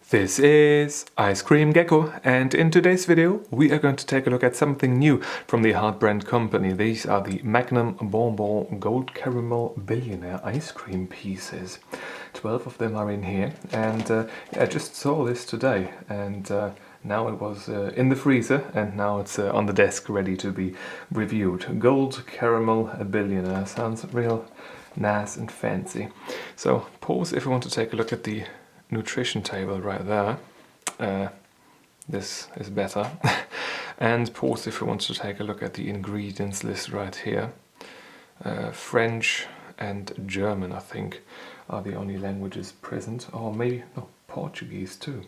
This is Ice Cream Gecko, and in today's video we are going to take a look at something new from the Heart Brand company. These are the Magnum Bonbon Gold Caramel Billionaire ice cream pieces. 12 of them are in here, and I just saw this today, and now it was in the freezer, and now it's on the desk ready to be reviewed. Gold Caramel Billionaire sounds real nice and fancy. So pause if you want to take a look at the nutrition table right there. This is better. And pause if you want to take a look at the ingredients list right here. French and German, I think, are the only languages present, or maybe Portuguese too.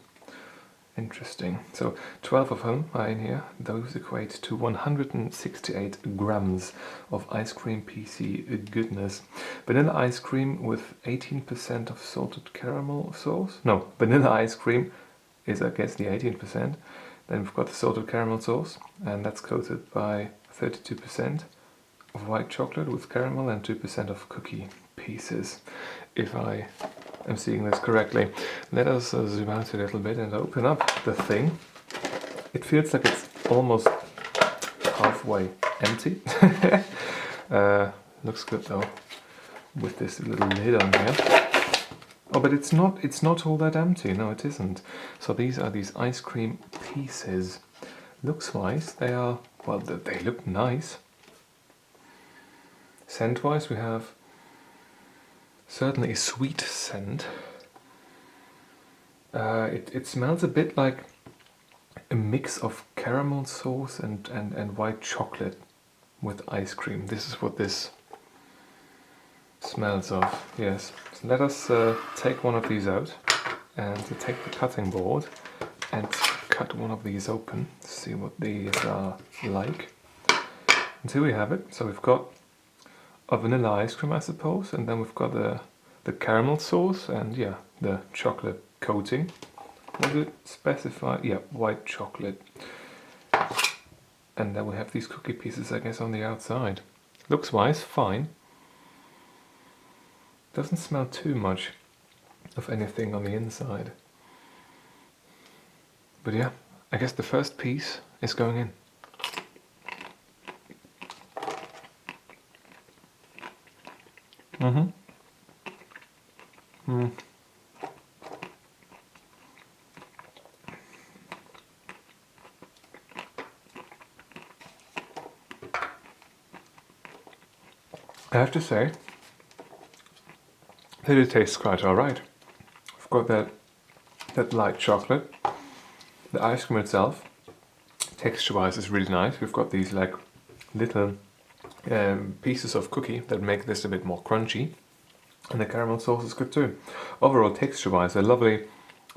Interesting. So 12 of them are in here. Those equate to 168 grams of ice cream PC goodness. Vanilla ice cream with 18% of salted caramel sauce. No, vanilla ice cream is, I guess, the 18%. Then we've got the salted caramel sauce, and that's coated by 32% of white chocolate with caramel and 2% of cookie pieces, if I am seeing this correctly. Let us zoom out a little bit and open up the thing. It feels like it's almost halfway empty. Looks good though, with this little lid on here. Oh, but it's not all that empty. No, it isn't. So these are these ice cream pieces. Looks wise, they are, well, they look nice. Scent wise, we have certainly a sweet scent. It smells a bit like a mix of caramel sauce and white chocolate with ice cream. This is what this smells of, yes. So let us take one of these out and take the cutting board and cut one of these open, see what these are like. And here we have it. So we've got a vanilla ice cream, I suppose, and then we've got the caramel sauce and yeah, the chocolate coating. Was it specified? Yeah, white chocolate. And then we have these cookie pieces, I guess, on the outside. Looks wise, fine. Doesn't smell too much of anything on the inside. But yeah, I guess the first piece is going in. I have to say that it tastes quite alright. I've got that light chocolate. The ice cream itself, texture-wise, is really nice. We've got these like little pieces of cookie that make this a bit more crunchy, and the caramel sauce is good too. Overall, texture-wise, a lovely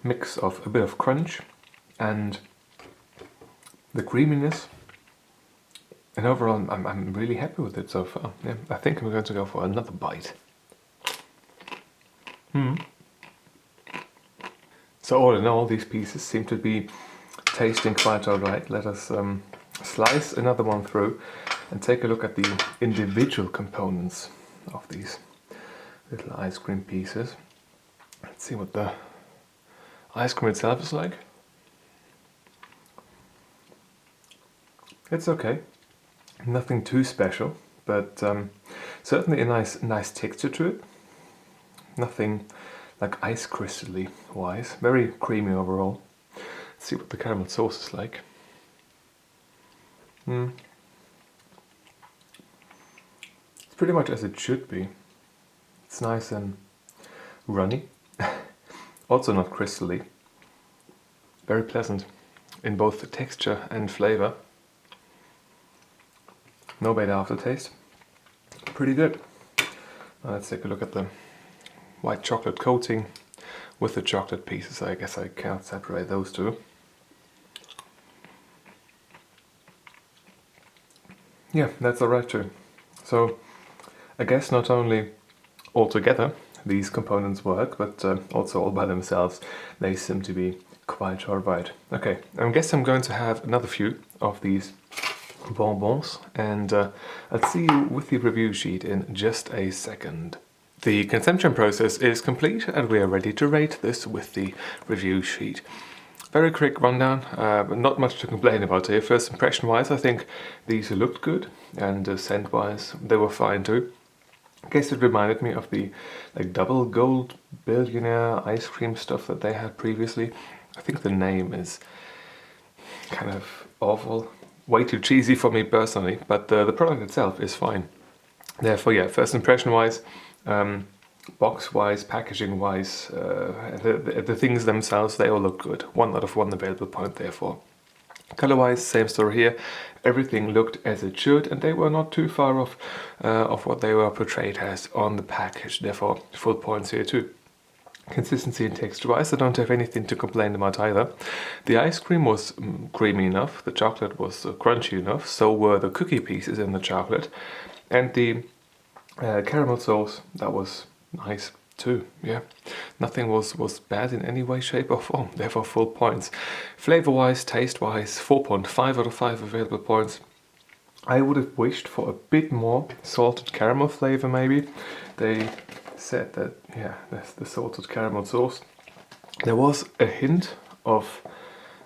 mix of a bit of crunch and the creaminess. And overall, I'm really happy with it so far. Yeah, I think I'm going to go for another bite. So all in all, these pieces seem to be tasting quite alright. Let us slice another one through and take a look at the individual components of these little ice cream pieces. Let's see what the ice cream itself is like. It's okay. Nothing too special, but certainly a nice texture to it. Nothing like ice crystal-y wise. Very creamy overall. Let's see what the caramel sauce is like. It's pretty much as it should be. It's nice and runny. Also not crystally. Very pleasant in both the texture and flavor. No bad aftertaste. Pretty good. Now let's take a look at the white chocolate coating with the chocolate pieces. I guess I can't separate those two. Yeah, that's alright too. So I guess not only all together these components work, but also all by themselves they seem to be quite alright. Okay, I guess I'm going to have another few of these bonbons, and I'll see you with the review sheet in just a second. The consumption process is complete and we are ready to rate this with the review sheet. Very quick rundown, but not much to complain about here. First impression wise, I think these looked good, and scent wise they were fine too. I guess it reminded me of the double gold Billionaire ice cream stuff that they had previously. I think the name is kind of awful, way too cheesy for me personally, but the product itself is fine. Therefore, yeah, first impression wise, box wise, packaging wise, the things themselves, they all look good. 1 out of 1 available point, therefore. Color wise, same story here. Everything looked as it should, and they were not too far off of what they were portrayed as on the package. Therefore, full points here too. Consistency and texture wise, I don't have anything to complain about either. The ice cream was creamy enough, the chocolate was crunchy enough, so were the cookie pieces in the chocolate, and the caramel sauce, that was nice too. Yeah, nothing was bad in any way, shape or form, therefore full points. Flavor wise, taste wise, 4.5 out of 5 available points. I would have wished for a bit more salted caramel flavor maybe. They said that, yeah, that's the salted caramel sauce. There was a hint of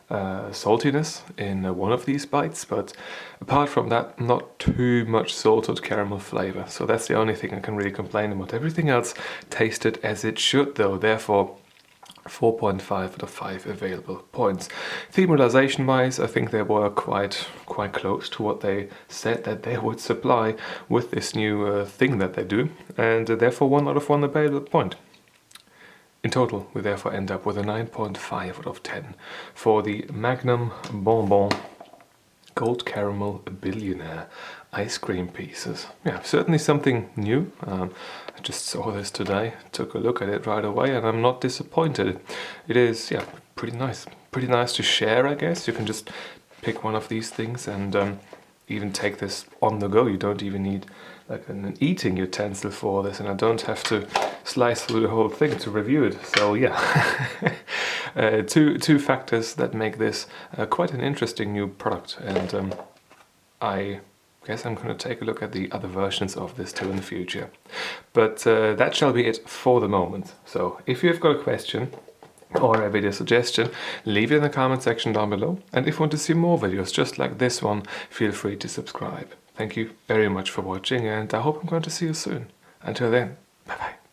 saltiness in one of these bites, but apart from that, not too much salted caramel flavor. So that's the only thing I can really complain about. Everything else tasted as it should though, therefore 4.5 out of 5 available points. Theme realization wise, I think they were quite close to what they said that they would supply with this new thing that they do, and therefore 1 out of 1 available point. In total, we therefore end up with a 9.5 out of 10 for the Magnum Bonbon Gold Caramel Billionaire ice cream pieces. Yeah, certainly something new. I just saw this today, took a look at it right away, and I'm not disappointed. It is, yeah, pretty nice. Pretty nice to share, I guess. You can just pick one of these things and even take this on the go. You don't even need like an eating utensil for this, and I don't have to slice through the whole thing to review it. So yeah, two factors that make this quite an interesting new product, and I guess I'm going to take a look at the other versions of this too in the future. But that shall be it for the moment. So if you've got a question or a video suggestion, leave it in the comment section down below. And if you want to see more videos just like this one, feel free to subscribe. Thank you very much for watching, and I hope I'm going to see you soon. Until then, bye bye.